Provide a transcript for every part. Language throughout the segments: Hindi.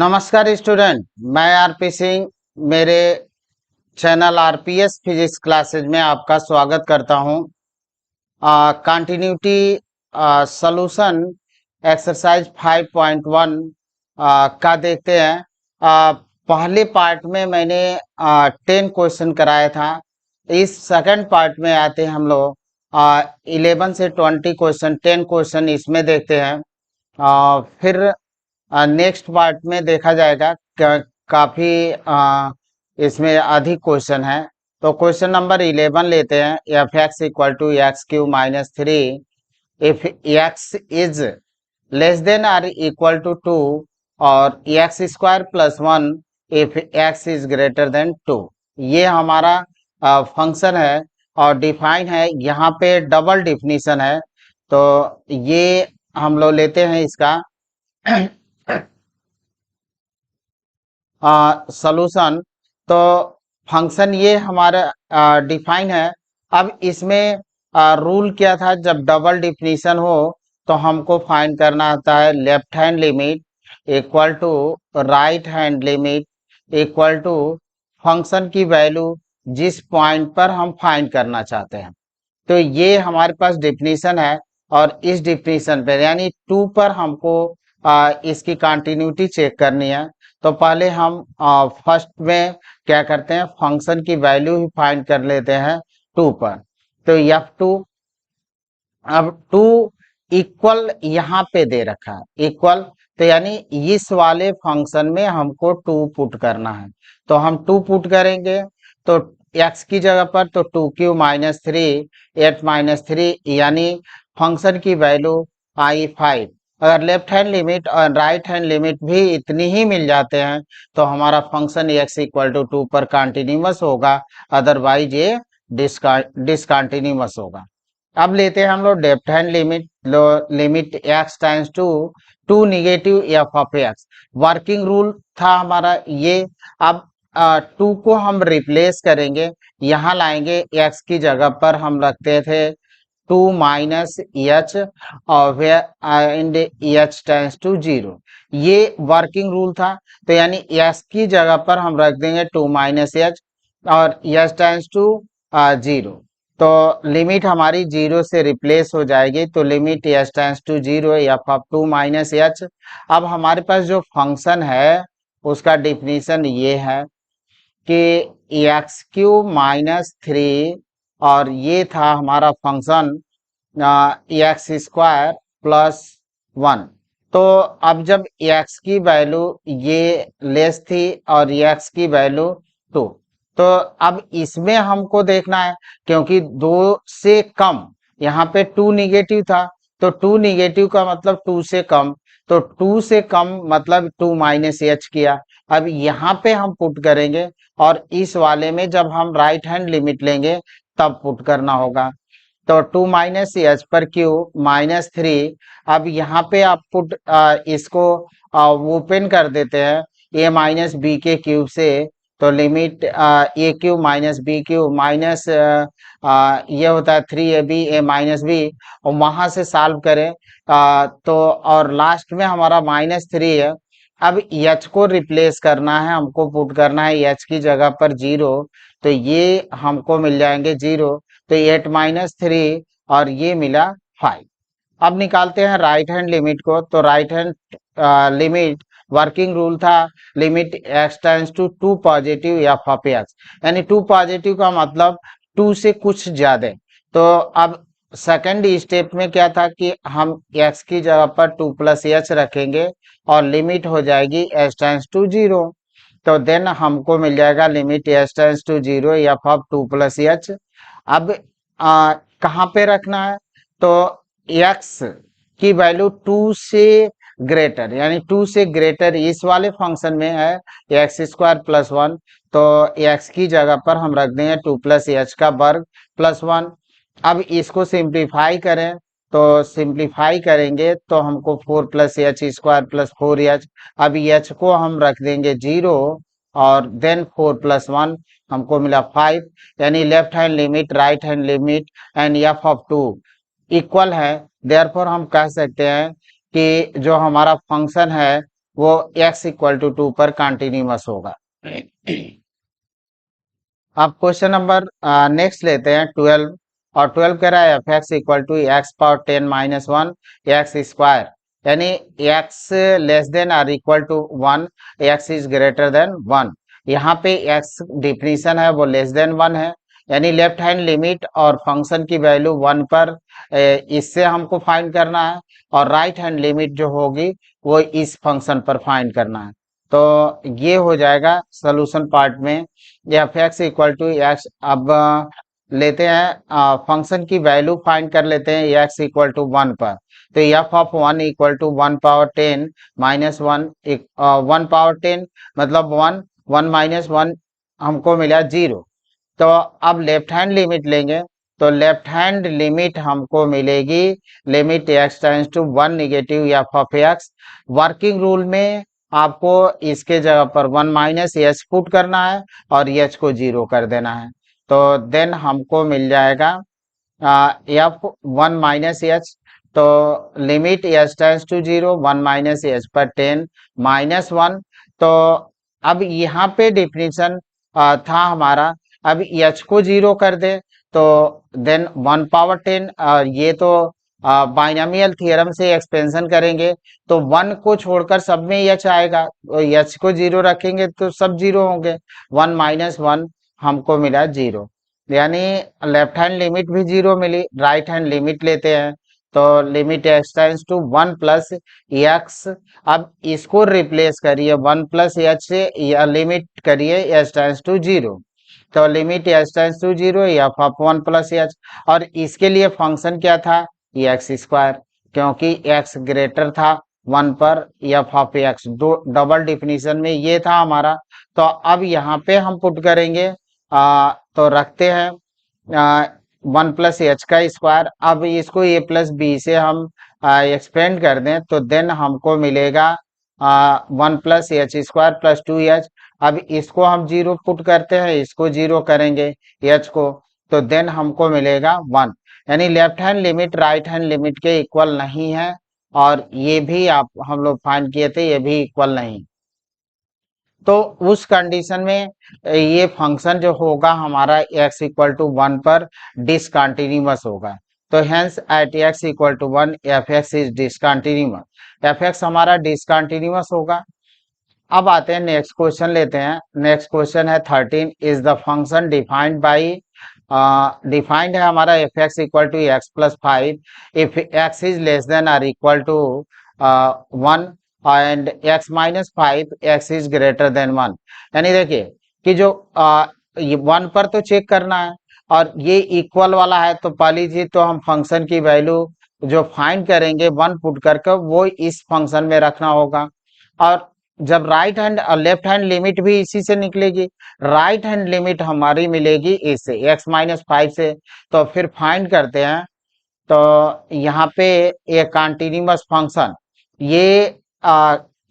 नमस्कार स्टूडेंट, मैं आरपी सिंह मेरे चैनल आरपीएस फिजिक्स क्लासेज में आपका स्वागत करता हूं। कंटिन्यूटी सॉल्यूशन एक्सरसाइज 5.1 का देखते हैं। पहले पार्ट में मैंने 10 क्वेश्चन कराया था। इस सेकंड पार्ट में आते हैं हम लोग 11 से 20 क्वेश्चन, 10 क्वेश्चन इसमें देखते हैं। फिर नेक्स्ट पार्ट में देखा जाएगा काफी इसमें अधिक क्वेश्चन है। तो क्वेश्चन नंबर 11 लेते हैं। F x equal to x cube minus 3 if x is less than or equal to 2 और x square plus 1 if x is greater than 2। ये हमारा फंक्शन है और डिफाइन है। यहाँ पे डबल डिफिनीशन है, तो ये हम लोग लेते हैं इसका सॉल्यूशन। तो फंक्शन ये हमारा डिफाइन है। अब इसमें रूल क्या था, जब डबल डिफिनीशन हो तो हमको फाइंड करना होता है left hand limit equal to right hand limit equal to function की वैल्यू जिस पॉइंट पर हम फाइंड करना चाहते हैं। तो ये हमारे पास डिफिनीशन है और इस डिफिनीशन पर यानी 2 पर हमको इसकी कंटिन्यूटी चेक करनी है। तो पहले हम फर्स्ट में क्या करते हैं, फंक्शन की वैल्यू ही फाइंड कर लेते हैं 2 पर। तो F2, अब 2 इक्वल यहाँ पे दे रखा है इक्वल, तो यानी इस वाले फंक्शन में हमको 2 पुट करना है। तो हम 2 पुट करेंगे तो x की जगह पर तो 2 माइनस 3 8 माइनस 3 यानी फंक्शन की वैल्यू आई 5। अगर लेफ्ट हैंड लिमिट और राइट हैंड लिमिट भी इतनी ही मिल जाते हैं तो हमारा फंक्शन x इक्वल टू 2 पर कंटिन्यूअस होगा, अदरवाइज ये डिसकंटिन्यूअस होगा। अब लेते हैं हम लोग left hand limit, limit x tends to 2 negative f of x. Working rule था हमारा ये। अब 2 को हम रिप्लेस करेंगे, यहाँ लाएंगे x की जगह पर हम रखते थे 2 माइनस एच और एंड एच टेंड्स टू 0। ये वर्किंग रूल था। तो यानी x की जगह पर हम रख देंगे 2 माइनस एच और एच टेंड्स टू 0। तो लिमिट हमारी 0 से रिप्लेस हो जाएगी। तो limit h tends to 0 f of 2 minus h. अब हमारे पास जो फंक्शन है उसका डिफिनीशन ये है कि एक्स क्यू माइनस 3 और ये था हमारा फंक्शन एक्स स्क्वायर प्लस 1। तो अब जब एक्स की वैल्यू ये लेस थी और एक्स की वैल्यू 2, तो अब इसमें हमको देखना है क्योंकि 2 से कम, यहाँ पे 2 निगेटिव था तो 2 निगेटिव का मतलब 2 से कम, तो 2 से कम मतलब 2 माइनस एच किया। अब यहाँ पे हम पुट करेंगे और इस वाले में जब हम राइट हैंड लिमिट लेंगे तब पुट करना होगा। तो 2 माइनस एच पर क्यू माइनस 3। अब यहाँ पे आप पुट इसको ओपन कर देते हैं ए माइनस बी के क्यूब से। तो limit a cube minus b cube minus ये होता है 3ab ए माइनस बी, और वहां से सॉल्व करें तो और लास्ट में हमारा माइनस 3 है। अब एच को रिप्लेस करना है, हमको पुट करना है एच की जगह पर 0। तो ये हमको मिल जाएंगे 0, तो 8 माइनस 3 और ये मिला 5। अब निकालते हैं राइट हैंड लिमिट को। तो right hand limit working rule था limit x tends to 2 positive f of x, यानी 2 पॉजिटिव का मतलब 2 से कुछ ज्यादा। तो अब सेकंड स्टेप में क्या था कि हम x की जगह पर 2 प्लस एच रखेंगे और लिमिट हो जाएगी h टेंड्स टू 0। तो देन हमको मिल जाएगा limit h tends to 0 f of 2 plus h. अब कहाँ पे रखना है, तो x की वैल्यू 2 से ग्रेटर, यानी 2 से ग्रेटर इस वाले फंक्शन में है एक्स स्क्वायर प्लस 1। तो x की जगह पर हम रख देंगे 2 प्लस एच का वर्ग प्लस 1। अब इसको सिंप्लीफाई करें, तो सिंप्लीफाई करेंगे तो हमको 4 plus H square plus 4h। अब एच को हम रख देंगे 0 और देन 4 प्लस 1 हमको मिला 5। यानी left hand limit right hand limit and F of 2 equal है। देयरफॉर हम कह सकते हैं कि जो हमारा फंक्शन है वो x इक्वल टू 2 पर कंटिन्यूअस होगा। अब क्वेश्चन नंबर नेक्स्ट लेते हैं 12, और 12 कह रहा है f x equal to x power 10 minus 1 x square, यानी एक्स लेस देन और equal to 1, x is greater than 1। यहाँ पे एक्स डिफिनीशन है वो लेस देन 1 है, यानी लेफ्ट हैंड लिमिट और फंक्शन की वैल्यू 1 पर, इससे हमको फाइंड करना है, और राइट हैंड लिमिट जो होगी वो इस फंक्शन पर फाइंड करना है। तो ये हो जाएगा सोल्यूशन पार्ट में, f x equal to x. अब लेते हैं फंक्शन की वैल्यू फाइंड कर लेते हैं एक्स इक्वल टू 1 पर। तो f of 1 equal to 1 power 10 minus 1, 1 power 10 मतलब 1, 1 माइनस 1 हमको मिला 0। तो अब लेफ्ट हैंड लिमिट लेंगे, तो लेफ्ट हैंड लिमिट हमको मिलेगी limit x tends to 1 negative f of x. Working rule में आपको इसके जगह पर 1 माइनस एच पुट करना है और एच को 0 कर देना है। तो देन हमको मिल जाएगा एफ 1 माइनस एच। तो limit h tends to 0, 1 minus h पर 10 माइनस 1। तो अब यहाँ पे डिफिनीशन था हमारा, अब एच को 0 कर दे तो देन 1 पावर 10, ये तो बाइनोमियल थ्योरम से एक्सपेंशन करेंगे तो 1 को छोड़कर सब में एच आएगा, तो एच को 0 रखेंगे तो सब 0 होंगे। 1 माइनस 1 हमको मिला 0, यानी लेफ्ट हैंड लिमिट भी 0 मिली। राइट हैंड लिमिट लेते हैं, तो limit x tends to 1 plus x. अब इसको रिप्लेस करिए 1 प्लस एच से, या लिमिट करिए एच टेंड्स टू 0, तो limit h tends to 0 f of 1 plus h. और इसके लिए फंक्शन क्या था, एक्स स्क्वायर, क्योंकि एक्स ग्रेटर था 1 पर, एफ ऑफ एक्स दो डबल डिफिनीशन में ये था हमारा। तो अब यहाँ पे हम पुट करेंगे, तो रखते हैं 1 प्लस एच का स्क्वायर। अब इसको ए प्लस बी से हम एक्सपेंड कर दें तो देन हमको मिलेगा 1 plus H square plus 2 H. अब इसको हम 0 पुट करते हैं, इसको 0 करेंगे एच को, तो देन हमको मिलेगा 1, यानी left hand limit right hand limit के इक्वल नहीं है, और ये भी आप हम लोग फाइंड किए थे, ये भी इक्वल नहीं। तो उस कंडीशन में ये फंक्शन जो होगा हमारा x इक्वल टू 1 पर डिसकंटिन्यूअस होगा। तो hence at x equal to 1 f x is discontinuous, f x हमारा डिसकंटिन्यूअस होगा। अब आते हैं नेक्स्ट क्वेश्चन लेते हैं। नेक्स्ट क्वेश्चन है 13, is the function defined by, defined है हमारा f x equal to x plus 5 if x is less than और equal to 1 and x minus 5 x is greater than 1। यानी देखिए कि जो ये 1 पर तो चेक करना है, और ये इक्वल वाला है, तो पहली चीज तो हम फंक्शन की वैल्यू जो फाइंड करेंगे 1 पुट करके वो इस फंक्शन में रखना होगा। और जब राइट हैंड और लेफ्ट हैंड लिमिट भी इसी से निकलेगी, राइट हैंड लिमिट हमारी मिलेगी इससे x माइनस 5 से। तो फिर फाइंड करते हैं, तो यहाँ पे एक कंटिन्यूअस फंक्शन ये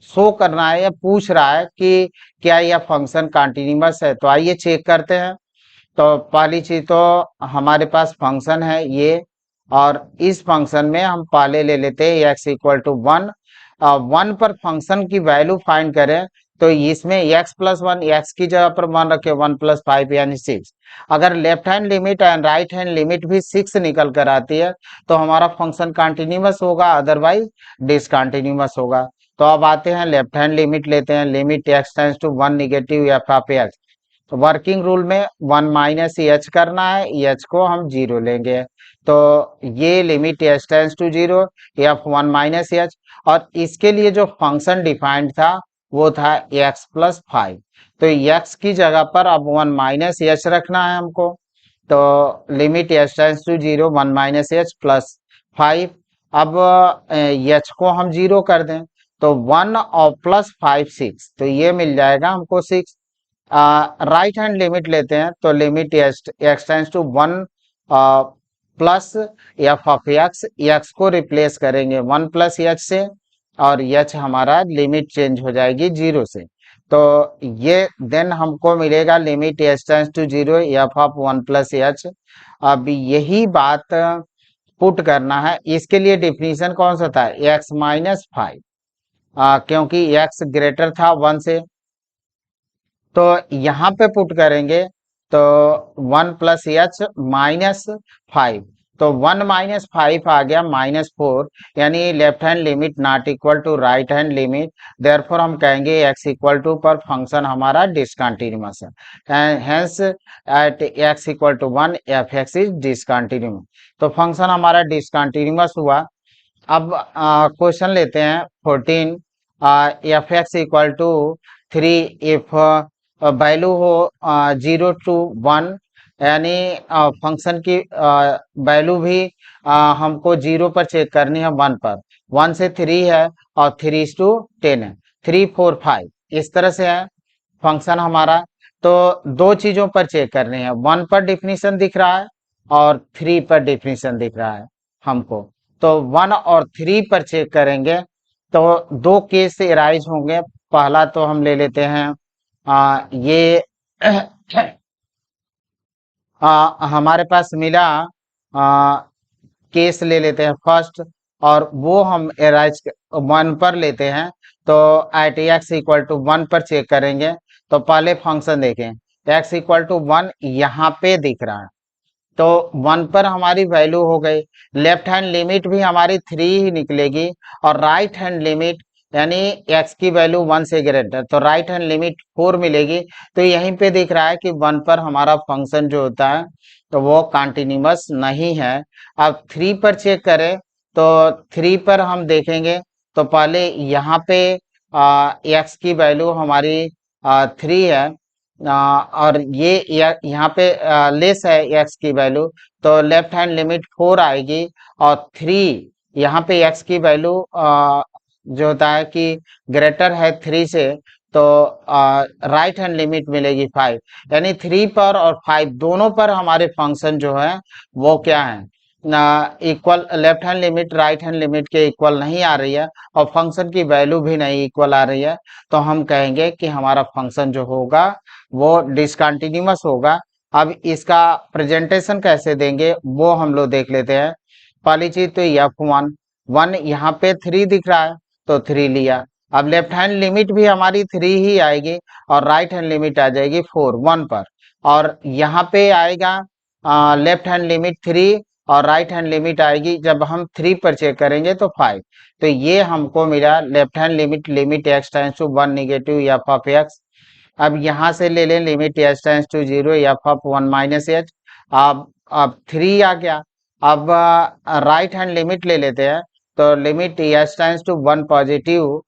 शो करना है या पूछ रहा है कि क्या यह फंक्शन कंटिन्यूअस है। तो आइए चेक करते हैं। तो पहली चीज तो हमारे पास फंक्शन है ये, और इस फंक्शन में हम पहले ले लेते हैं x इक्वल टू 1। 1 पर फंक्शन की वैल्यू फाइंड करें तो इसमें x प्लस 1, एक्स की जगह पर 1 रखे 1 प्लस 5 यानी 6। अगर left hand limit and right hand limit भी 6 निकल कर आती है तो हमारा फंक्शन कंटिन्यूअस होगा, अदरवाइज डिसकंटिन्यूअस होगा। तो अब आते हैं लेफ्ट हैंड लिमिट लेते हैं, limit x tends to 1 negative f of x. तो वर्किंग रूल में 1 माइनस एच करना है, एच को हम 0 लेंगे, तो ये limit h tends to 0 f 1 minus h. और इसके लिए जो फंक्शन डिफाइंड था वो था x प्लस 5, तो x की जगह पर अब 1 माइनस एच रखना है हमको। तो limit h tends to 0 1 minus h plus 5। अब एच को हम 0 कर दें तो 1 और प्लस 5 6, तो ये मिल जाएगा हमको 6। राइट हैंड लिमिट लेते हैं, तो limit x tends to 1 plus f of x, x को रिप्लेस करेंगे 1 प्लस एच से, और एच हमारा लिमिट चेंज हो जाएगी 0 से। तो ये देन हमको मिलेगा limit h tends to 0 f of 1 plus h. अब यही बात पुट करना है, इसके लिए डिफिनीशन कौन सा था, एक्स माइनस 5। क्योंकि x ग्रेटर था 1 से, तो यहाँ पे पुट करेंगे तो 1 प्लस एच माइनस 5, तो 1 माइनस 5 आ गया -4, यानी left hand limit not equal to right hand limit, therefore हम कहेंगे x इक्वल टू पर फंक्शन हमारा डिसकंटिन्यूअस है, hence at x equal to 1 f x is discontinuous, तो फंक्शन हमारा डिसकंटिन्यूअस हुआ। अब क्वेश्चन लेते हैं 14, f x equal to 3 if value हो 0 टू 1, यानी फंक्शन की वैल्यू भी हमको 0 पर चेक करनी है, 1 पर, 1 से 3 है और 3 टू 10 है, 3 4 5 इस तरह से है फंक्शन हमारा। तो दो चीजों पर चेक करनी है, 1 पर डिफिनीशन दिख रहा है और 3 पर डिफिनीशन दिख रहा है हमको, तो 1 और 3 पर चेक करेंगे तो दो केस से राइज होंगे। पहला तो हम ले लेते हैं ये हमारे पास मिला, केस ले लेते हैं फर्स्ट, और वो हम एराइज 1 पर लेते हैं, तो एट एक्स इक्वल टू 1 पर चेक करेंगे, तो पहले फंक्शन देखें, एक्स इक्वल टू 1 यहाँ पे दिख रहा है, तो 1 पर हमारी वैल्यू हो गई, लेफ्ट हैंड लिमिट भी हमारी 3 ही निकलेगी, और राइट हैंड लिमिट यानी x की वैल्यू 1 से ग्रेटर, तो राइट हैंड लिमिट 4 मिलेगी, तो यहीं पे दिख रहा है कि 1 पर हमारा फंक्शन जो होता है तो वो कंटिन्यूअस नहीं है। अब 3 पर चेक करें, तो 3 पर हम देखेंगे, तो पहले यहाँ पे x की वैल्यू हमारी 3 है, और ये यहाँ पे लेस है x की वैल्यू, तो लेफ्ट हैंड लिमिट 4 आएगी, और 3 यहाँ पे x की वैल्यू जो होता है कि ग्रेटर है 3 से, तो राइट हैंड लिमिट मिलेगी 5, यानी 3 पर और 5 दोनों पर हमारे फंक्शन जो है वो क्या है, equal, left hand limit right hand limit के इक्वल नहीं आ रही है, और फंक्शन की वैल्यू भी नहीं इक्वल आ रही है, तो हम कहेंगे कि हमारा फंक्शन जो होगा वो डिसकंटिन्यूअस होगा। अब इसका प्रेजेंटेशन कैसे देंगे वो हम लोग देख लेते हैं। पहली चीज तो F1, 1 यहाँ पे 3 दिख रहा है तो 3 लिया, अब लेफ्ट हैंड लिमिट भी हमारी 3 ही आएगी, और राइट हैंड लिमिट आ जाएगी 4 1 पर, और यहाँ पे आएगा लेफ्ट हैंड लिमिट 3 और राइट हैंड लिमिट आएगी, जब हम 3 पर चेक करेंगे तो 5, तो ये हमको मिला left hand limit, limit x tends to 1 negative f of x. अब यहाँ से ले लें limit h tends to 0 f of 1 minus h, अब 3 आ गया। अब राइट हैंड लिमिट ले लेते हैं, तो limit h tends to 1 positive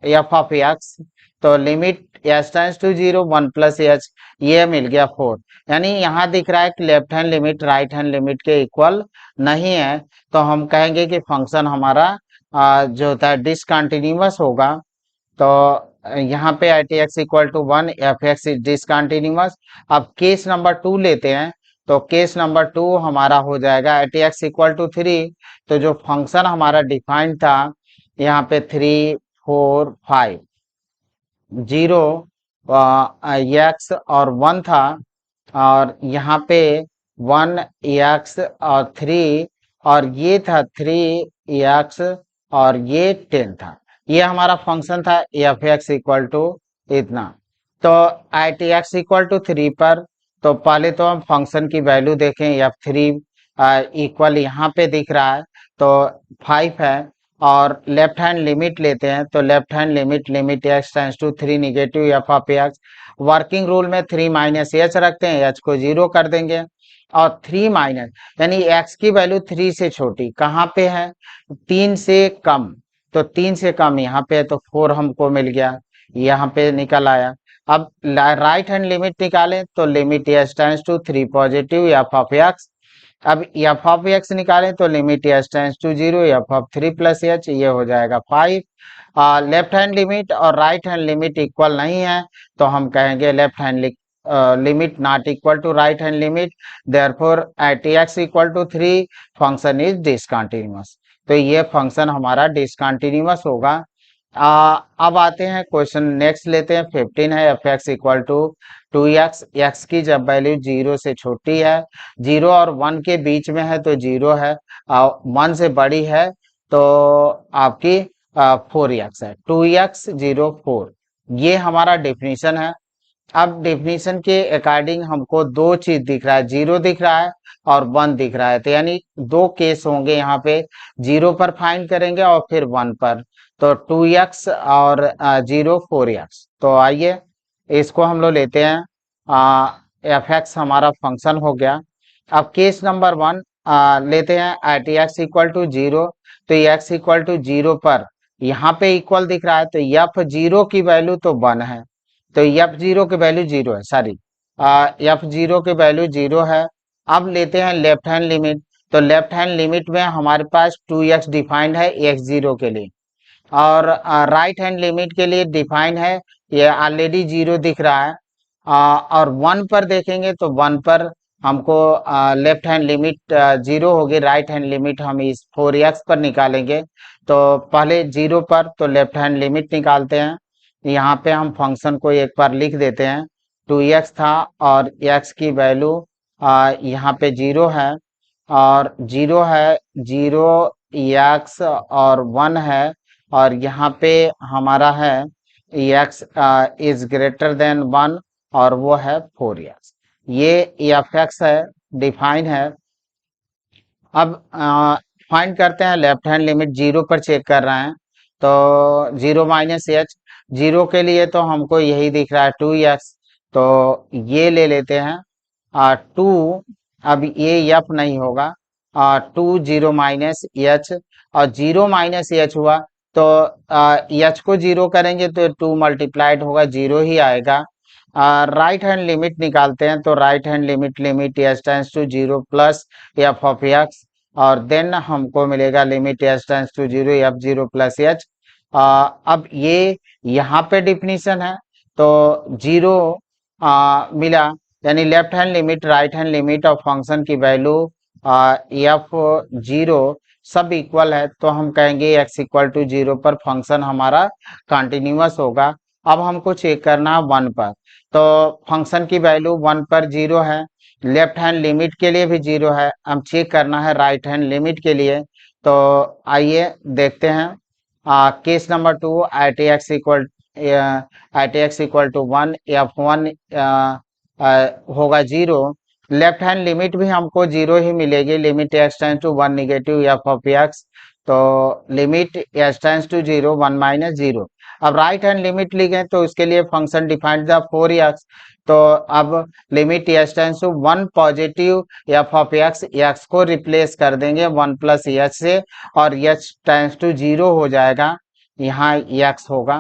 f of x, तो limit h tends to 0 1 plus h, ये मिल गया 4, यानी यहाँ दिख रहा है कि left hand limit right hand limit के इक्वल नहीं है, तो हम कहेंगे कि फंक्शन हमारा जो होता है डिसकंटिन्यूअस होगा। तो यहाँ पे I T x equal to 1 f x is discontinuous. अब केस नंबर 2 लेते हैं, तो केस नंबर 2 हमारा हो जाएगा I T x equal to 3, तो जो फंक्शन हमारा डिफाइंड था यहाँ पे 3 4 5 0 एक्स और 1 था, और यहाँ पे 1 एक्स और 3, और ये था 3 एक्स और ये 10 था, ये हमारा फंक्शन था एफ एक्स इक्वल टू इतना। तो I T x equal to 3 पर, तो पहले तो हम फंक्शन की वैल्यू देखें, एफ 3 इक्वल यहाँ पे दिख रहा है तो 5 है, और लेफ्ट हैंड लिमिट लेते हैं, तो left hand limit limit x tends to 3 negative f of x, working rule में 3 माइनस एच रखते हैं, एच को 0 कर देंगे, और 3 माइनस यानी एक्स की वैल्यू 3 से छोटी कहाँ पे है, 3 से कम, तो 3 से कम यहाँ पे है, तो 4 हमको मिल गया, यहाँ पे निकल आया। अब राइट हैंड लिमिट निकालें, तो limit h tends to 3 positive f of x, अब एफ ऑफ एक्स निकालें, तो limit h tends to 0 f of 3 plus h, ये हो जाएगा 5। लेफ्ट हैंड लिमिट और राइट हैंड लिमिट इक्वल नहीं है, तो हम कहेंगे left hand limit not equal to right hand limit, therefore at x equal to 3 function is discontinuous, तो ये फंक्शन हमारा डिसकंटिन्यूअस होगा। अब आते हैं क्वेश्चन नेक्स्ट लेते हैं, 15 है, f x equal to 2x, x की जब वैल्यू 0 से छोटी है, 0 और 1 के बीच में है तो 0 है, 1 से बड़ी है तो आपकी 4x है, 2x 0 4, ये हमारा डेफिनेशन है। अब डेफिनेशन के अकॉर्डिंग हमको दो चीज दिख रहा है, 0 दिख रहा है और 1 दिख रहा है, तो यानी दो केस होंगे यहाँ पे, 0 पर फाइंड करेंगे और फिर 1 पर, तो 2x और 0 4x। तो आइए इसको हम लोग लेते हैं, एफ एक्स हमारा फंक्शन हो गया। अब केस नंबर 1 लेते हैं, एट एक्स इक्वल टू 0, तो एक्स इक्वल टू 0 पर यहाँ पे इक्वल दिख रहा है, तो एफ 0 की वैल्यू तो 1 है, तो एफ 0 की वैल्यू 0 है, सॉरी, एफ 0 की वैल्यू 0 है। अब लेते हैं लेफ्ट हैंड लिमिट, तो लेफ्ट हैंड लिमिट में हमारे पास 2x डिफाइंड है x 0 के लिए, और राइट हैंड लिमिट के लिए डिफाइन है, ये ऑलरेडी 0 दिख रहा है। और 1 पर देखेंगे तो 1 पर हमको लेफ्ट हैंड लिमिट 0 होगी, राइट हैंड लिमिट हम इस 4x पर निकालेंगे। तो पहले 0 पर तो लेफ्ट हैंड लिमिट निकालते हैं, यहाँ पे हम फंक्शन को एक बार लिख देते हैं, 2x था और x की वैल्यू यहाँ पे 0 है, और 0 है, 0 x और 1 है, और यहाँ पे हमारा है x इज ग्रेटर देन 1, और वो है 4x, ये एफ एक्स है, डिफाइन है। अब फाइंड करते हैं, लेफ्ट हैंड लिमिट 0 पर चेक कर रहे हैं, तो 0 माइनस एच, 0 के लिए तो हमको यही दिख रहा है 2x, तो ये ले लेते हैं, 2, अब ये एफ नहीं होगा, 2 0 माइनस एच, और 0 माइनस एच हुआ तो एच को 0 करेंगे तो 2 मल्टीप्लाइड होगा, 0 ही आएगा। राइट हैंड लिमिट निकालते हैं, तो right hand limit limit h tends to 0 plus f of x, और देन हमको मिलेगा limit h tends to 0 f 0 plus h. अब ये यहाँ पे डिफिनीशन है, तो 0 मिला, यानी left hand limit right hand limit of function की वैल्यू एफ 0 सब इक्वल है, तो हम कहेंगे x इक्वल टू 0 पर फंक्शन हमारा कंटिन्यूअस होगा। अब हमको चेक करना है 1 पर, तो फंक्शन की वैल्यू 1 पर 0 है, लेफ्ट हैंड लिमिट के लिए भी 0 है, हम चेक करना है राइट हैंड लिमिट के लिए। तो आइए देखते हैं, case number 2, at x equal to 1, f 1 होगा 0, लेफ्ट हैंड लिमिट भी हमको 0 ही मिलेगी, limit x tends to 1 negative f of x, तो limit x tends to 0 1 minus 0। अब राइट हैंड लिमिट लिखे तो उसके लिए फंक्शन डिफाइंड था 4x, तो अब limit x tends to 1 positive f of x, x को रिप्लेस कर देंगे 1 प्लस एच से, और एच टेंस टू 0 हो जाएगा, यहाँ एक्स होगा,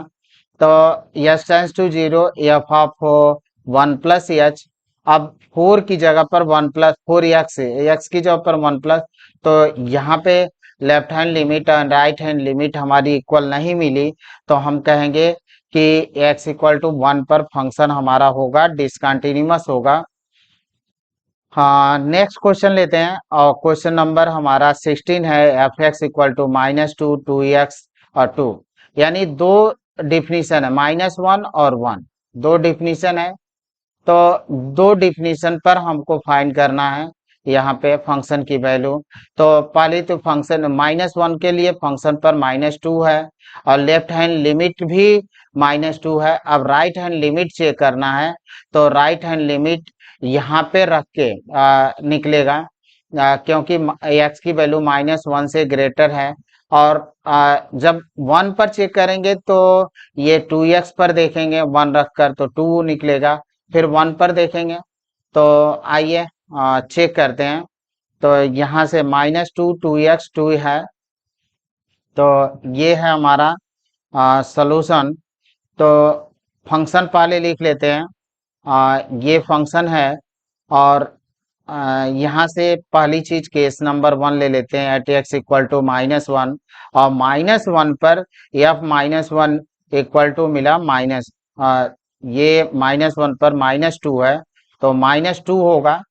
तो h tends to 0 f of 1 plus h. अब 4 की जगह पर 1 प्लस 4 एक्स है, एक्स की जगह पर 1 प्लस, तो यहाँ पे लेफ्ट हैंड लिमिट और राइट हैंड लिमिट हमारी इक्वल नहीं मिली, तो हम कहेंगे कि x इक्वल टू 1 पर फंक्शन हमारा होगा डिसकंटिन्यूअस होगा। हाँ, नेक्स्ट क्वेश्चन लेते हैं, और क्वेश्चन नंबर हमारा 16 है, f x equal to -2 2x और 2, यानी दो डिफिनीशन है, -1 और 1, दो डिफिनीशन है, तो दो डिफिनीशन पर हमको फाइंड करना है यहाँ पे फंक्शन की वैल्यू। तो पहले तो फंक्शन -1 के लिए फंक्शन पर -2 है, और लेफ्ट हैंड लिमिट भी -2 है। अब राइट हैंड लिमिट चेक करना है, तो राइट हैंड लिमिट यहाँ पे रख के निकलेगा, क्योंकि x की वैल्यू -1 से ग्रेटर है, और जब 1 पर चेक करेंगे तो ये 2x पर देखेंगे 1 रखकर तो 2 निकलेगा, फिर 1 पर देखेंगे, तो आइए चेक करते हैं, तो यहाँ से -2 2x 2 है, तो ये है हमारा सॉल्यूशन। तो फंक्शन पहले लिख लेते हैं, ये फंक्शन है, और यहाँ से पहली चीज केस नंबर 1 ले लेते हैं, एट एक्स इक्वल टू -1, और -1 पर एफ -1 इक्वल टू मिला माइनस, ये -1 पर -2 है, तो -2 होगा।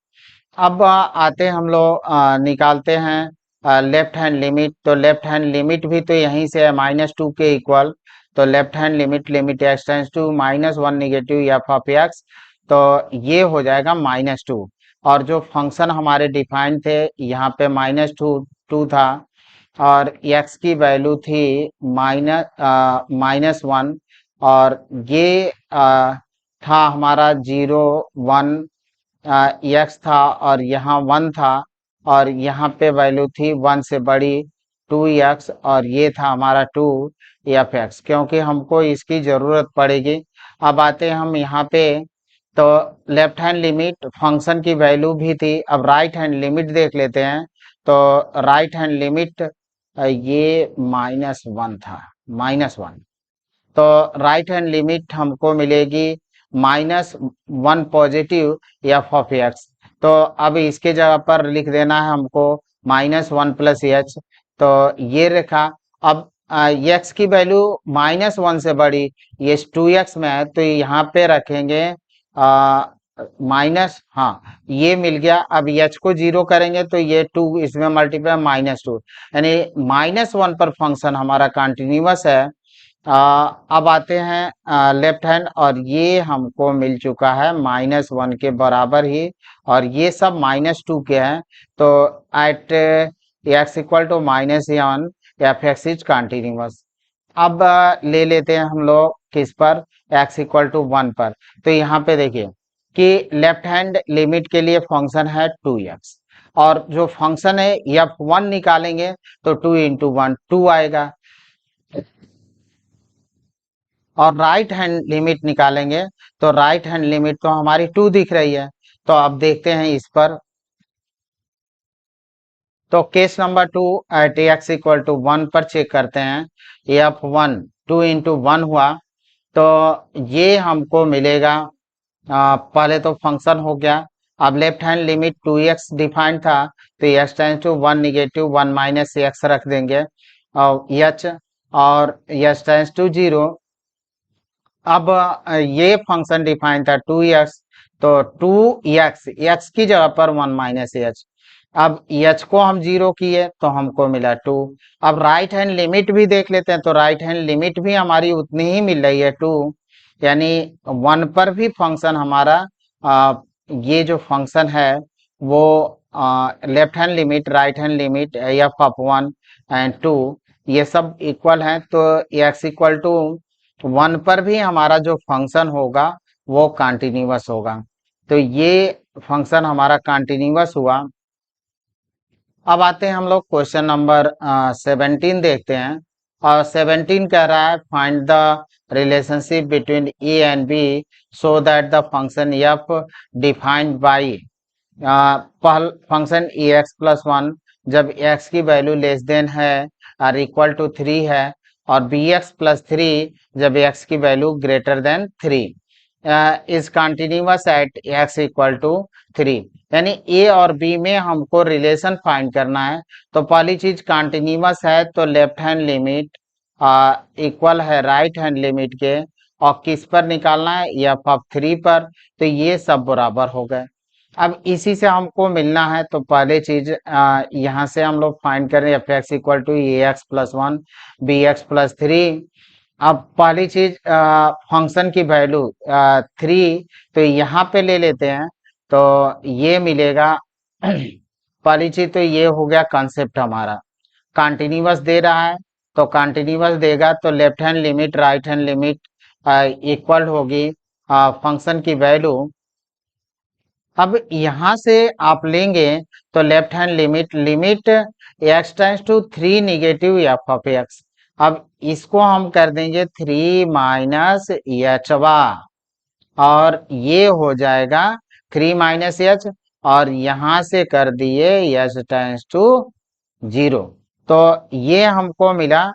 अब आते हम लोग निकालते हैं लेफ्ट हैंड लिमिट, तो लेफ्ट हैंड लिमिट भी तो यहीं से है -2 के इक्वल, तो left hand limit limit x tends to -1 negative f of x, तो ये हो जाएगा -2, और जो फंक्शन हमारे डिफाइंड थे यहाँ पे -2 2 था, और x की वैल्यू थी -1 और ये था हमारा 0 1 एक्स था और यहाँ 1 था और यहाँ पे वैल्यू थी 1 से बड़ी 2x और ये था हमारा 2f(x) क्योंकि हमको इसकी ज़रूरत पड़ेगी। अब आते हैं हम यहाँ पे, तो लेफ्ट हैंड लिमिट फंक्शन की वैल्यू भी थी। अब राइट हैंड लिमिट देख लेते हैं। तो राइट हैंड लिमिट ये -1 था, -1। तो राइट हैंड लिमिट हमको मिलेगी -1 पॉजिटिव f(x). तो अब इसके जगह पर लिख देना है हमको -1 + h। तो ये रखा। अब x की वैल्यू -1 से बड़ी, ये 2x में है तो यहाँ पे रखेंगे माइनस, हाँ ये मिल गया। अब h को 0 करेंगे तो ये 2 इसमें मल्टीप्लाई -2, यानी -1 पर फंक्शन हमारा कंटिन्यूअस है। अब आते हैं लेफ्ट हैंड, और ये हमको मिल चुका है -1 के बराबर ही, और ये सब -2 के हैं। तो at x equal to -1 f(x) is continuous. अब ले लेते हैं हम लोग किस पर, x इक्वल टू 1 पर। तो यहाँ पे देखिए कि लेफ्ट हैंड लिमिट के लिए फंक्शन है 2x, और जो फंक्शन है f(1) निकालेंगे तो 2 × 1 2 आएगा, और राइट हैंड लिमिट निकालेंगे तो राइट हैंड लिमिट तो हमारी 2 दिख रही है। तो अब देखते हैं इस पर। तो case number 2 at x equal to 1 पर चेक करते हैं। f(1) 2 × 1 हुआ तो ये हमको मिलेगा। पहले तो फंक्शन हो गया। अब left hand limit 2x defined था तो x tends to 1 negative 1 minus x रख देंगे, और h और h टेंड्स टू 0। अब ये फंक्शन डिफाइन था 2x, तो 2x x की जगह पर 1 माइनस h। अब h को हम 0 किए तो हमको मिला 2। अब राइट हैंड लिमिट भी देख लेते हैं। तो राइट हैंड लिमिट भी हमारी उतनी ही मिल रही है 2, यानी 1 पर भी फंक्शन हमारा ये जो फंक्शन है वो left hand limit, right hand limit, f(1) and 2 ये सब इक्वल हैं। तो x इक्वल टू 1 पर भी हमारा जो फंक्शन होगा वो कंटिन्यूअस होगा। तो ये फंक्शन हमारा कंटिन्यूअस हुआ। अब आते हैं हम लोग क्वेश्चन नंबर 17 देखते हैं, और 17 कह रहा है find the relationship between a and b so that the function f defined by पहल फंक्शन ax+1 जब x की वैल्यू लेस देन है और इक्वल टू 3 है, और bx+3 जब x की value greater than 3 is continuous at x equal to 3। यानी ए और बी में हमको रिलेशन फाइंड करना है। तो पहली चीज कंटिन्यूअस है तो लेफ्ट हैंड लिमिट इक्वल है राइट हैंड लिमिट के, और किस पर निकालना है, f(3) पर। तो ये सब बराबर हो गए। अब इसी से हमको मिलना है। तो पहले चीज यहाँ से हम लोग फाइंड करें f(x) equal to ax+1 bx+3। अब पहली चीज फंक्शन की वैल्यू 3, तो यहाँ पे ले लेते हैं तो ये मिलेगा। पहली चीज तो ये हो गया कंसेप्ट हमारा कंटिन्यूअस दे रहा है, तो कंटिन्यूअस देगा तो left hand limit right hand limit equal होगी फंक्शन की वैल्यू। अब यहाँ से आप लेंगे तो left hand limit x tends to 3 negative f(x). अब इसको हम कर देंगे 3 माइनस h, और ये हो जाएगा 3 माइनस h, और यहाँ से कर दिए h टेंड्स टू 0। तो ये हमको मिला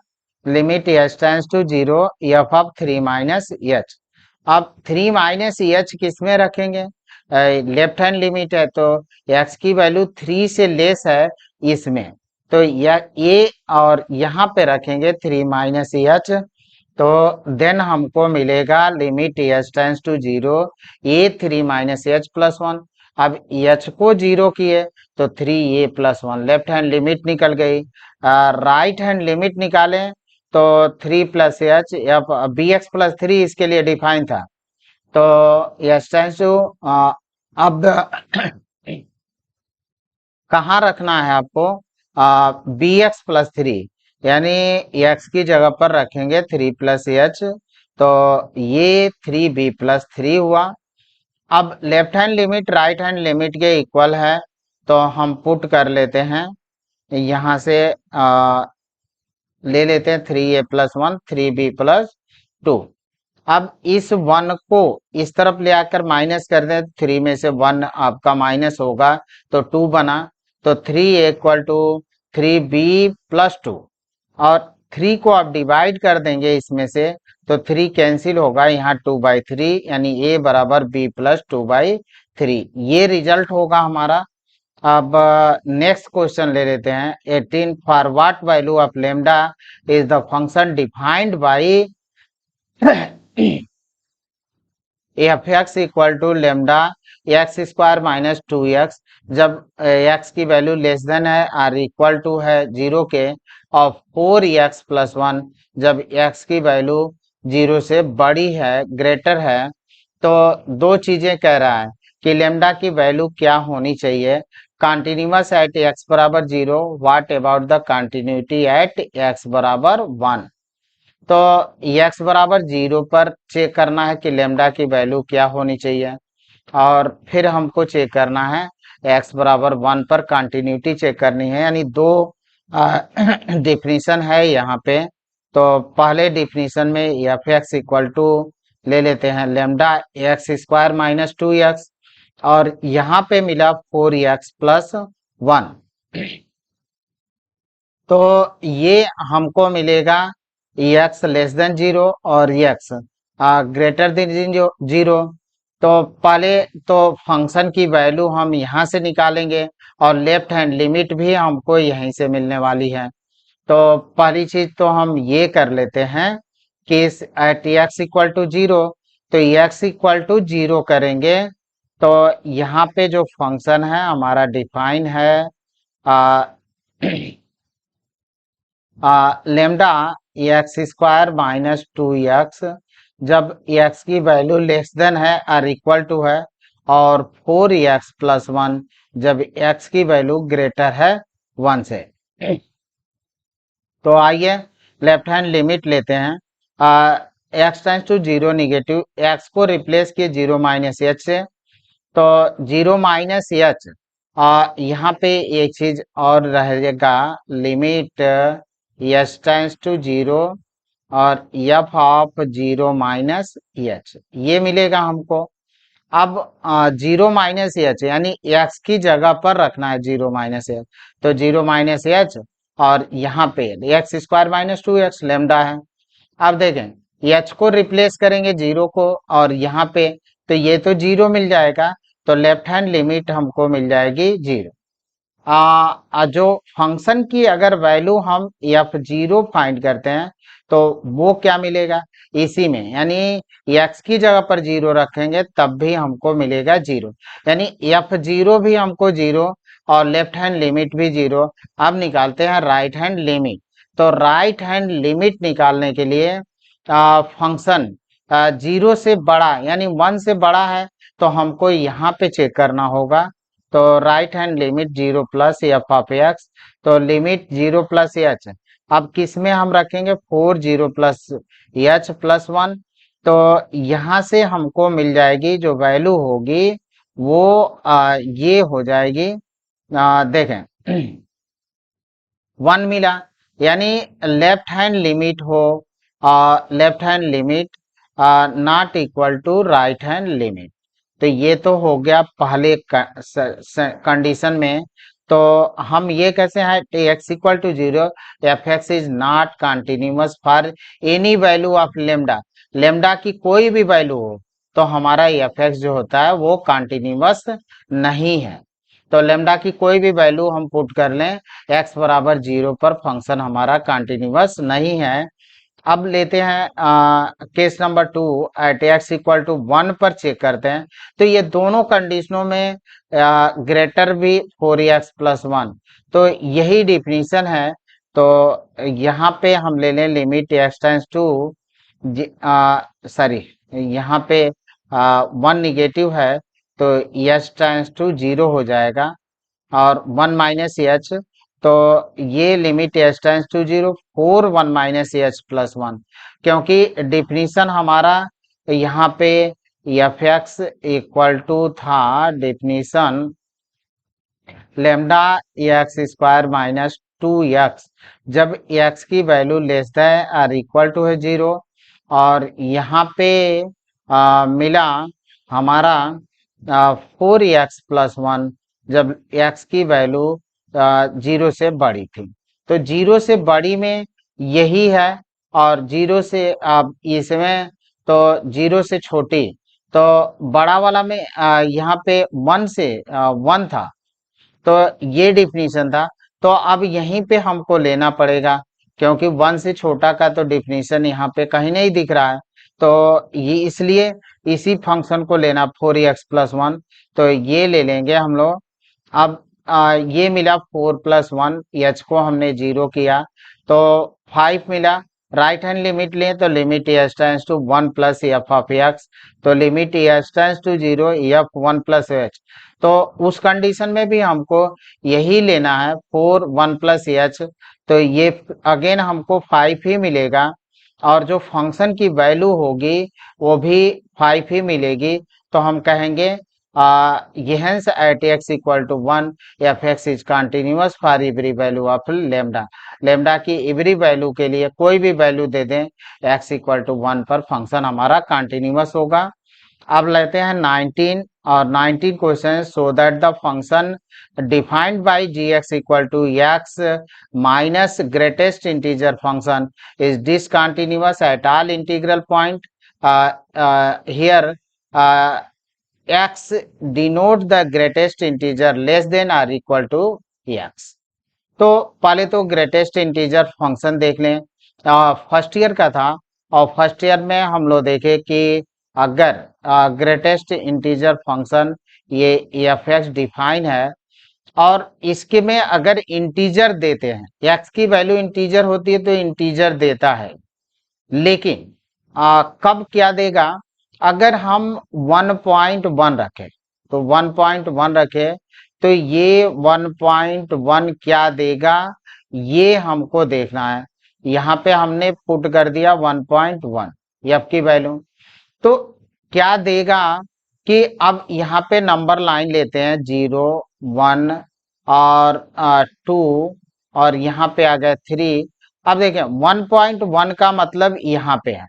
limit h tends to 0 f(3 minus h)। अब 3 माइनस h किस में रखेंगे, लेफ्ट हैंड लिमिट है तो x की वैल्यू 3 से लेस है इसमें, तो ये और यहाँ पे रखेंगे 3 माइनस h। तो देन हमको मिलेगा limit h tends to 0 a 3 minus h+1। अब h को 0 किए तो 3a+1 लेफ्ट हैंड लिमिट निकल गई। राइट हैंड लिमिट निकालें तो 3 + h bx+3 इसके लिए डिफाइन था। तो h टेंड्स टू अब कहाँ रखना है आपको, बी एक्स प्लस थ्री, यानी एक्स की जगह पर रखेंगे थ्री प्लस एच, तो ये थ्री बी प्लस थ्री हुआ। अब left hand limit right hand limit के इक्वल है, तो हम पुट कर लेते हैं यहाँ से, ले लेते हैं three a plus one three b plus two. अब इस वन को इस तरफ ले आकर माइनस कर दें, थ्री में से वन आपका माइनस होगा तो टू बना, तो three equal to three b plus two, और थ्री को आप डिवाइड कर देंगे इसमें से, तो थ्री कैंसिल होगा, यहाँ टू बाई थ्री, यानी ए बराबर b plus two by three, ये रिजल्ट होगा हमारा। अब नेक्स्ट क्वेश्चन ले लेते हैं 18, for what value of lambda is the function defined by f x equal to lambda x square minus two x, जब एक्स की वैल्यू लेस देन है और इक्वल टू है जीरो के, और फोर एक्स प्लस वन, जब एक्स की वैल्यू जीरो से बड़ी है ग्रेटर है, तो दो चीजें कह रहा है कि लेमडा की वैल्यू क्या होनी चाहिए, कंटिन्यूअस एट एक्स बराबर zero, what about the continuity at x बराबर वन। तो एक्स बराबर जीरो पर चेक करना है कि लेमडा की वैल्यू क्या होनी चाहिए, और फिर हमको चेक करना है एक्स बराबर वन पर कंटिन्यूटी चेक करनी है, यानी दो डिफिनीशन है यहाँ पे। तो पहले डिफिनीशन में एफ एक्स इक्वल टू ले लेते हैं lambda x square minus two x, और यहाँ पे मिला फोर एक्स प्लस वन, तो ये हमको मिलेगा एक्स लेस देन जीरो और एक्स ग्रेटर देन जीरो। तो पहले तो फंक्शन की वैल्यू हम यहाँ से निकालेंगे, और लेफ्ट हैंड लिमिट भी हमको यहीं से मिलने वाली है। तो पहली चीज तो हम ये कर लेते हैं कि at x equal to zero, तो एक्स इक्वल टू जीरो करेंगे, तो यहाँ पे जो फंक्शन है हमारा डिफाइन है lambda x square minus two x, जब एक्स की वैल्यू लेस देन है और इक्वल टू है, और फोर एक्स प्लस वन, जब एक्स की वैल्यू ग्रेटर है वन से। तो आइए लेफ्ट हैंड लिमिट लेते हैं, x tends to zero negative, x को रिप्लेस किए जीरो माइनस एच से, तो जीरो माइनस एच, यहाँ पे एक चीज और रहेगा, limit h tends to zero और f of zero minus h, ये मिलेगा हमको। अब जीरो माइनस एच, यानी एक्स की जगह पर रखना है जीरो माइनस एच, तो जीरो माइनस एच, और यहाँ पे x square minus two x lambda है। अब देखें एच को रिप्लेस करेंगे जीरो को, और यहाँ पे तो ये तो जीरो मिल जाएगा, तो लेफ्ट हैंड लिमिट हमको मिल जाएगी जीरो। जो फंक्शन की अगर वैल्यू हम एफ जीरो फाइंड करते हैं, तो वो क्या मिलेगा इसी में, यानी एक्स की जगह पर जीरो रखेंगे तब भी हमको मिलेगा जीरो, यानी एफ जीरो भी हमको जीरो, और लेफ्ट हैंड लिमिट भी जीरो। अब निकालते हैं राइट हैंड लिमिट, तो राइट हैंड लिमिट निकालने के लिए फंक्शन जीरो से बड़ा यानी वन से बड़ा है, तो हमको यहाँ पे चेक करना होगा, तो right hand limit zero plus f of x, तो लिमिट जीरो प्लस एच, अब किस में हम रखेंगे four zero plus H plus one, तो यहाँ से हमको मिल जाएगी जो वैल्यू होगी वो ये हो जाएगी, देखें वन मिला, यानी लेफ्ट हैंड लिमिट हो, left hand limit not equal to right hand limit, तो ये तो हो गया पहले कंडीशन में। तो हम ये कैसे हैं x equal to zero, f x is not continuous for any value of lambda, lambda की कोई भी वैल्यू हो तो हमारा एफ एक्स जो होता है वो कंटिन्यूअस नहीं है। तो लेमडा की कोई भी वैल्यू हम पुट कर लें एक्स बराबर जीरो पर, फंक्शन हमारा कंटिन्यूअस नहीं है। अब लेते हैं case number two, at x equal to one पर चेक करते हैं, तो ये दोनों कंडीशनों में ग्रेटर भी फोर एक्स प्लस वन, तो यही डिफिनीशन है। तो यहाँ पे हम ले लें limit x tends to, sorry यहाँ पे वन निगेटिव है, तो एच टेंस टू जीरो हो जाएगा, और वन माइनस एच, तो ये limit h tends to 0 4 1 minus h plus 1, क्योंकि डिफिनीशन हमारा यहाँ पे एफ एक्स इक्वल टू था definition lambda x square minus 2x, जब x की वैल्यू लेस देन और इक्वल टू है 0, और यहाँ पे मिला हमारा 4x प्लस 1 जब x की वैल्यू 0 से बड़ी थी। तो 0 से बड़ी में यही है, और 0 से अब इसमें तो 0 से छोटी, तो बड़ा वाला में यहाँ पे 1 से 1 था, तो ये डिफिनीशन था। तो अब यहीं पे हमको लेना पड़ेगा, क्योंकि 1 से छोटा का तो डिफिनीशन यहाँ पे कहीं नहीं दिख रहा है, तो ये इसलिए इसी फंक्शन को लेना 4x प्लस 1, तो ये ले लेंगे हम लोग। अब ये मिला 4 प्लस 1, एच को हमने 0 किया तो 5 मिला। राइट हैंड लिमिट लें तो limit h tends to 1 plus f of x, तो limit h tends to 0 f 1 plus h, तो उस कंडीशन में भी हमको यही लेना है 4 1 प्लस एच, तो ये अगेन हमको 5 ही मिलेगा, और जो फंक्शन की वैल्यू होगी वो भी 5 ही मिलेगी। तो हम कहेंगे hence at x equal to 1 fx is continuous for every value of lambda, lambda की एवरी वैल्यू के लिए कोई भी वैल्यू दे दें x इक्वल टू 1 पर फंक्शन हमारा कंटिन्यूअस होगा। अब लेते हैं 19 और 19 question, so that the function defined by gx equal to x minus greatest integer function is discontinuous at all integral point here x denote the greatest integer less than or equal to x। तो पहले तो ग्रेटेस्ट इंटीजर फंक्शन देख लें, फर्स्ट ईयर का था, और फर्स्ट ईयर में हम लोग देखे कि अगर ग्रेटेस्ट इंटीजर फंक्शन ये एफ एक्स डिफाइन है, और इसके में अगर इंटीजर देते हैं, एक्स की वैल्यू इंटीजर होती है तो इंटीजर देता है, लेकिन कब क्या देगा, अगर हम 1.1 रखें, तो 1.1 रखें तो ये 1.1 क्या देगा, ये हमको देखना है। यहाँ पे हमने पुट कर दिया 1.1 एफ की वैल्यू, तो क्या देगा कि अब यहाँ पे नंबर लाइन लेते हैं 0 1 और 2, और यहाँ पे आ गया 3। अब देखें 1.1 का मतलब यहाँ पे है,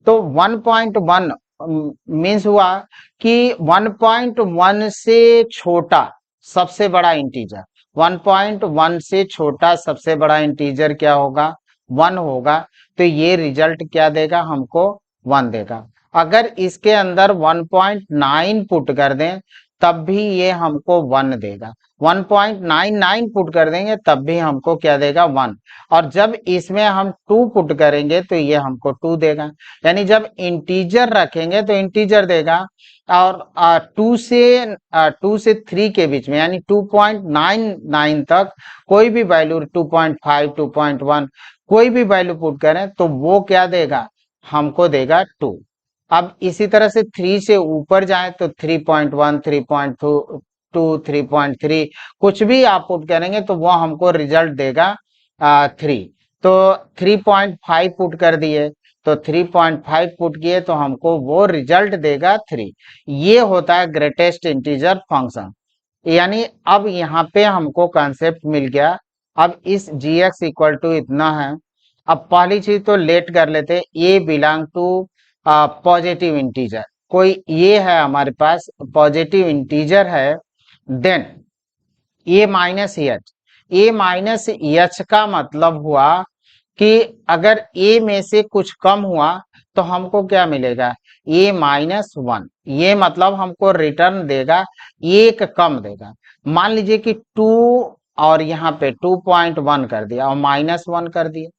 तो 1.1 मीन्स हुआ कि 1.1 से छोटा सबसे बड़ा इंटीजर, 1.1 से छोटा सबसे बड़ा इंटीजर क्या होगा, 1 होगा, तो ये रिजल्ट क्या देगा हमको, 1 देगा। अगर इसके अंदर 1.9 पुट कर दें तब भी ये हमको 1 देगा, 1.99 पुट कर देंगे तब भी हमको क्या देगा, 1, और जब इसमें हम 2 पुट करेंगे तो ये हमको 2 देगा। यानी जब इंटीजर रखेंगे तो इंटीजर देगा, और 2 से 3 के बीच में यानी 2.99 तक कोई भी वैल्यू 2.5 2.1 कोई भी वैल्यू पुट करें तो वो क्या देगा, हमको देगा 2। अब इसी तरह से 3 से ऊपर जाए तो 3.1 3.2 3.3 कुछ भी आप पुट करेंगे तो वो हमको रिजल्ट देगा 3। तो 3.5 पुट कर दिए तो 3.5 पुट किए तो हमको वो रिजल्ट देगा 3। ये होता है ग्रेटेस्ट इंटीजर फंक्शन। यानी अब यहाँ पे हमको कॉन्सेप्ट मिल गया। अब इस gx इक्वल टू इतना है। अब पहली चीज तो लेट कर लेते, ए बिलोंग टू पॉजिटिव इंटीजर, कोई ये है हमारे पास पॉजिटिव इंटीजर है, देन ए माइनस एच का मतलब हुआ कि अगर ए में से कुछ कम हुआ तो हमको क्या मिलेगा, ए माइनस 1, ये मतलब हमको रिटर्न देगा, एक कम देगा। मान लीजिए कि 2 और यहाँ पे 2.1 कर दिया और -1 कर दिया,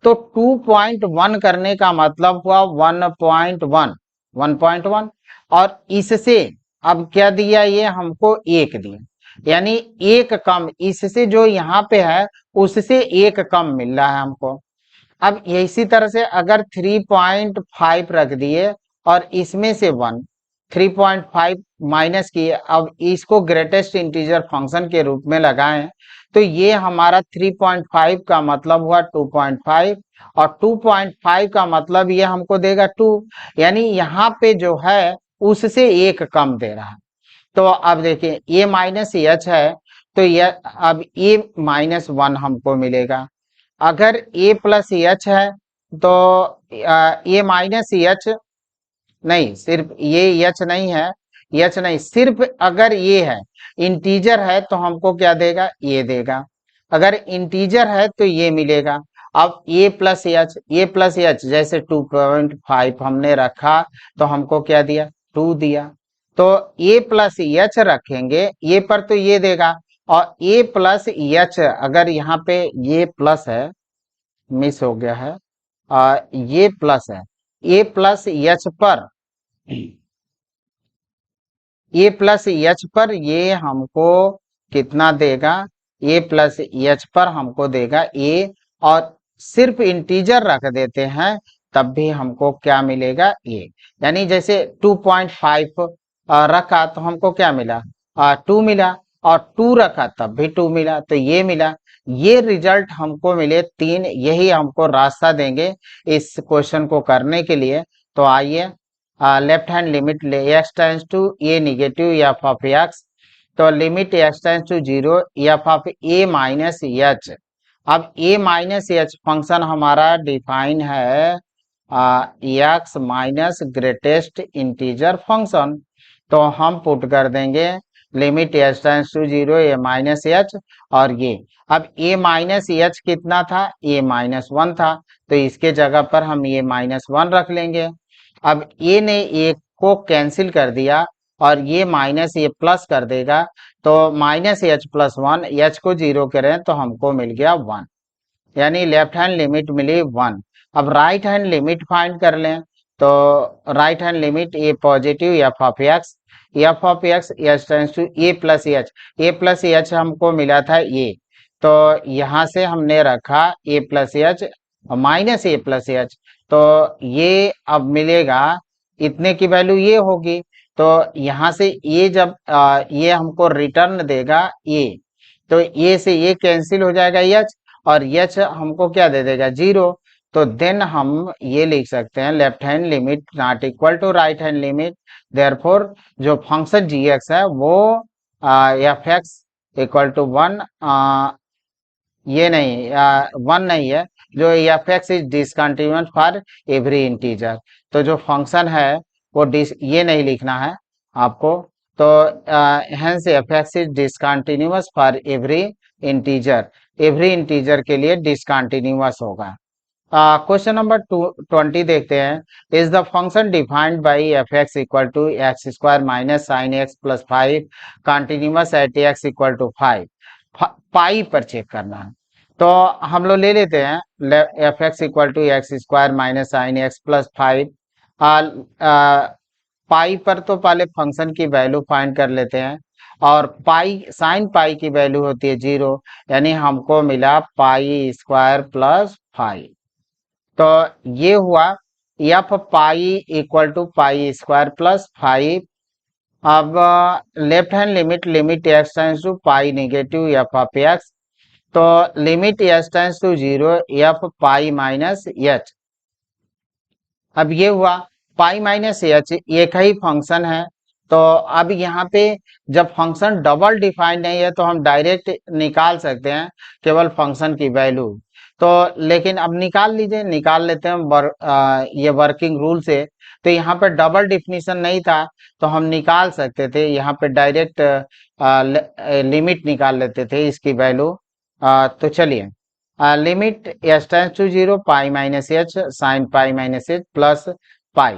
तो 2.1 करने का मतलब हुआ 1.1 और इससे अब क्या दिया, ये हमको 1 दिया, यानी एक कम, इससे जो यहाँ पे है उससे एक कम मिल रहा है हमको। अब इसी तरह से अगर 3.5 रख दिए और इसमें से 1 3.5 माइनस किए, अब इसको ग्रेटेस्ट इंटीजर फंक्शन के रूप में लगाएं तो ये हमारा 3.5 का मतलब हुआ 2.5 और 2.5 का मतलब ये हमको देगा 2, यानी यहाँ पे जो है उससे एक कम दे रहा है। तो अब देखिए ए माइनस एच है, तो ये अब ए माइनस 1 हमको मिलेगा। अगर ए प्लस एच है तो ए माइनस एच नहीं, सिर्फ ये एच नहीं है, एच नहीं, सिर्फ अगर ये है इंटीजर है तो हमको क्या देगा, ये देगा। अगर इंटीजर है तो ये मिलेगा। अब ए प्लस एच जैसे 2.5 हमने रखा तो हमको क्या दिया, 2 दिया। तो ए प्लस एच रखेंगे ये पर तो ये देगा, और ए प्लस एच अगर यहाँ पे ये प्लस है, मिस हो गया है, ये प्लस है, ए प्लस एच पर, ए प्लस एच पर ये हमको कितना देगा, ए प्लस एच पर हमको देगा ए, और सिर्फ इंटीजर रख देते हैं तब भी हमको क्या मिलेगा, ए। यानी जैसे 2.5 रखा तो हमको क्या मिला, 2 मिला, और 2 रखा तब भी 2 मिला, तो ये मिला। ये रिजल्ट हमको मिले 3, यही हमको रास्ता देंगे इस क्वेश्चन को करने के लिए। तो आइए लेफ्ट हैंड लिमिट ले x tends to a negative f of x, तो limit x tends to 0 f of a minus h. अब ए माइनस एच फंक्शन हमारा डिफाइन है x minus greatest integer function, तो हम पुट कर देंगे limit h tends to 0 a minus h, और ये अब ए माइनस एच कितना था, ए माइनस 1 था, तो इसके जगह पर हम ए माइनस 1 रख लेंगे। अब ए ने एक को कैंसिल कर दिया और ये माइनस ए प्लस कर देगा, तो माइनस एच प्लस 1, एच को 0 करें तो हमको मिल गया 1, यानी लेफ्ट हैंड लिमिट मिली 1। अब राइट हैंड लिमिट फाइंड कर लें, तो right hand limit a positive f of x, f of x h tends to a plus h हमको मिला था ए, तो यहाँ से हमने रखा a plus h minus a plus h, तो ये अब मिलेगा, इतने की वैल्यू ये होगी, तो यहाँ से ये जब ये हमको रिटर्न देगा ए, तो ए से ये कैंसिल हो जाएगा एच, और एच हमको क्या दे देगा, 0। तो देन हम ये लिख सकते हैं left hand limit not equal to right hand limit, therefore जो फंक्शन जी एक्स है वो एफ एक्स इक्वल टू 1, ये नहीं 1 नहीं है, जो F x is discontinuous for every integer, तो जो फंक्शन है वो ये नहीं लिखना है आपको, तो hence f x is discontinuous for every integer के लिए डिसकंटिन्यूअस होगा। क्वेश्चन नंबर 20 देखते हैं। Is the function defined by f x equal to x square minus sine x plus 5 continuous at x equal to 5, pi पर चेक करना है। तो हम लोग ले लेते हैं f x equal to x square minus sine x plus 5, pi पर तो पहले फंक्शन की वैल्यू फाइंड कर लेते हैं, और पाई साइन पाई की वैल्यू होती है 0, यानी हमको मिला पाई स्क्वायर प्लस 5, तो ये हुआ f pi equal to pi square plus 5। अब left hand limit x tends to pi negative f of x, तो limit x tends to 0 f pi minus h. अब ये हुआ पाई माइनस एच एक ही फंक्शन है, तो अब यहाँ पे जब फंक्शन डबल डिफाइंड नहीं है तो हम डायरेक्ट निकाल सकते हैं केवल फंक्शन की वैल्यू, तो लेकिन अब निकाल लीजिए, निकाल लेते हैं ये वर्किंग रूल से। तो यहाँ पे डबल डिफिनीशन नहीं था तो हम निकाल सकते थे, यहाँ पे डायरेक्ट लिमिट निकाल लेते थे इसकी वैल्यू। तो चलिए limit h tends to 0 pi minus h sine pi minus h plus pi,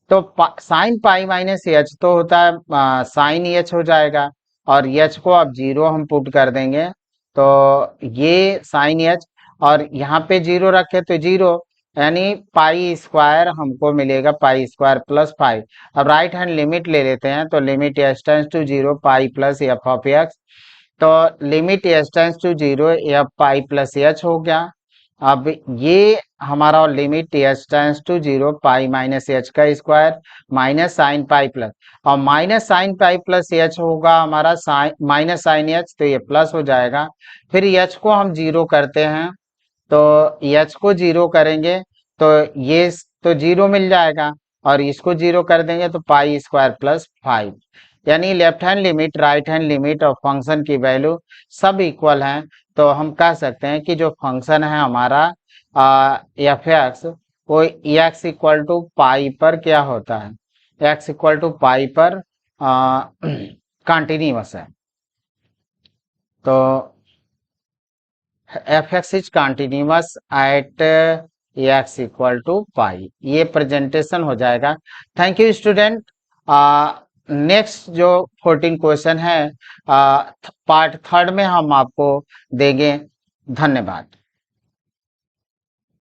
तो साइन पाई माइनस एच तो होता है साइन एच हो जाएगा, और एच को अब 0 हम पुट कर देंगे, तो ये साइन एच, और यहाँ पे 0 रखे तो 0, यानी पाई स्क्वायर हमको मिलेगा पाई स्क्वायर प्लस 5। अब राइट हैंड लिमिट ले लेते हैं, तो limit h tends to 0 pi plus f of x, तो limit h tends to 0 f pi plus h हो गया। अब ये हमारा limit h tends to 0 pi minus h का square minus sine pi plus, और minus sine pi plus h होगा हमारा साइन माइनस साइन एच, तो ये प्लस हो जाएगा। फिर एच को हम जीरो करते हैं, तो एच को जीरो करेंगे तो ये तो जीरो मिल जाएगा, और इसको जीरो कर देंगे तो पाई स्क्वायर प्लस 5, यानी left hand limit right hand limit और फंक्शन की वैल्यू सब इक्वल हैं। तो हम कह सकते हैं कि जो फंक्शन है हमारा एफ एक्स, वो एक्स इक्वल टू पाई पर क्या होता है, एक्स इक्वल टू पाई पर कंटिन्यूअस है। तो f x is continuous at x equal to pi, ये प्रेजेंटेशन हो जाएगा। Thank you student. नेक्स्ट जो 14 क्वेश्चन है पार्ट थर्ड में हम आपको देंगे। धन्यवाद।